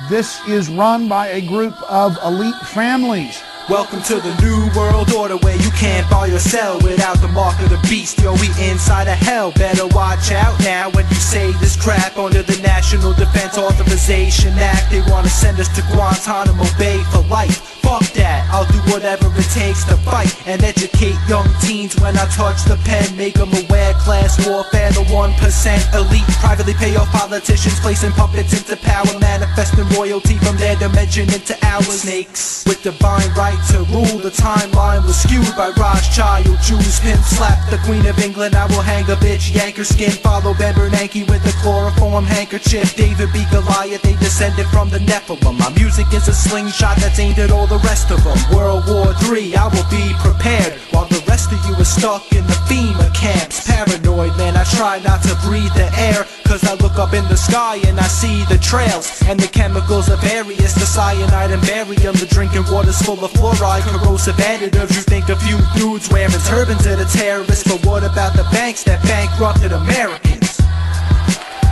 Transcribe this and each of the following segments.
This is run by a group of elite families. Welcome to the new world order where you can't buy or sell without the mark of the beast. Yo, we inside of hell, better watch out now when you say this crap under the National Defense Authorization Act. They wanna send us to Guantanamo Bay for life. Fuck that, I'll do whatever it takes to fight and educate young teens when I touch the pen. Make them aware, class warfare, the 1% elite. Privately pay off politicians, placing puppets into power, manifesting royalty from their dimension into ours. Snakes with divine right to rule, the timeline was skewed by Rothschild, Jews, pimp slap the Queen of England. I will hang a bitch, yank her skin, follow Ben Bernanke with a chloroform handkerchief. David B. Goliath, they descended from the Nephilim. My music is a slingshot that's aimed at all the rest of them. World War III, I will be prepared while the rest of you is stuck in the FEMA camps. Paranoid, man, I try not to breathe the air, cause I look up in the sky and I see the trails and the chemicals are various, the cyanide and barium. The drinking water's full of fluoride, corrosive additives. You think a few dudes wearing turbans are the terrorists, but what about the banks that bankrupted Americans?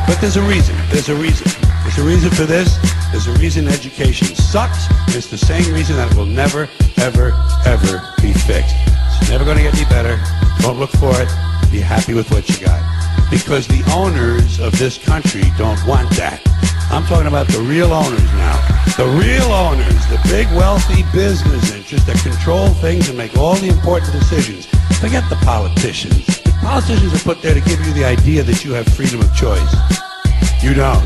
But there's a reason. There's a reason for this. There's a reason education sucks. It's the same reason that it will never, ever, ever be fixed. It's never going to get any better. Don't look for it. Be happy with what you got. Because the owners of this country don't want that. I'm talking about the real owners now. The real owners, the big wealthy business interests that control things and make all the important decisions. Forget the politicians. The politicians are put there to give you the idea that you have freedom of choice. You don't.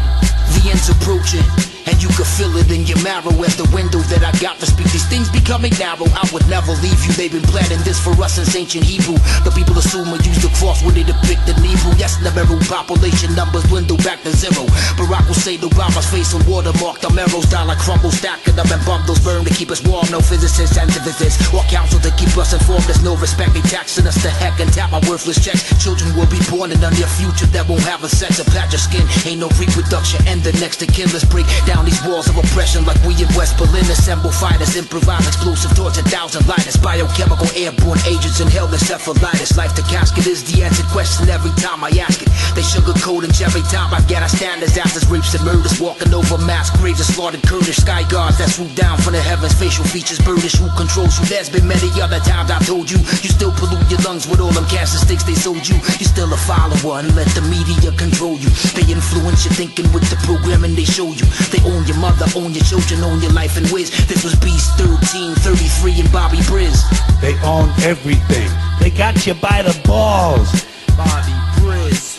The end's approaching, and you can feel it in your marrow at the window that I got to speak. These things becoming narrow, I would never leave you. They've been planning this for us since ancient Hebrew. The people assume we use the cross when they depict the Hebrew. Yes, never population numbers dwindle back to zero. Barack will say the Obama's face on watermark. The arrows dollar crumble, stacking up and bundles burn to keep us warm. No physicists and physicists or counsel to keep us informed. There's no respect, they taxing us to heck and tap our worthless checks. Children will be born in a near future that won't have a sex. A patch of skin, ain't no reproduction. And the next to kin, let's break down these walls of oppression like we in West Berlin. Assemble fighters, improvise explosive torch, 1,000 lighters, biochemical airborne agents, inhale encephalitis. Life the casket is the answered question every time I ask it. They sugarcoating every time Afghanistan disasters, rapes and murders, walking over mass graves of slaughtered Kurdish sky guards that swoop down from the heavens, facial features birdish. Who controls you? There's been many other times I've told you. You still pollute your lungs with all them cancer sticks they sold you. You're still a follower and let the media control you. They influence your thinking with the programming they show you. They own your mother, own your children, own your life and whiz. This was Beast 1333 and Bobby Briz. They own everything. They got you by the balls. Bobby Briz.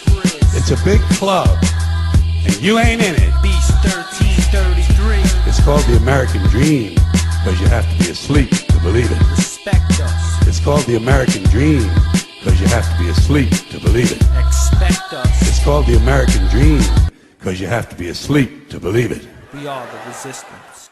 It's a big club, and you ain't in it. Beast 1333. It's called the American Dream, because you have to be asleep to believe it. Respect us. It's called the American Dream, because you have to be asleep to believe it. Expect us. It's called the American Dream, because you have to be asleep to believe it. We are the resistance.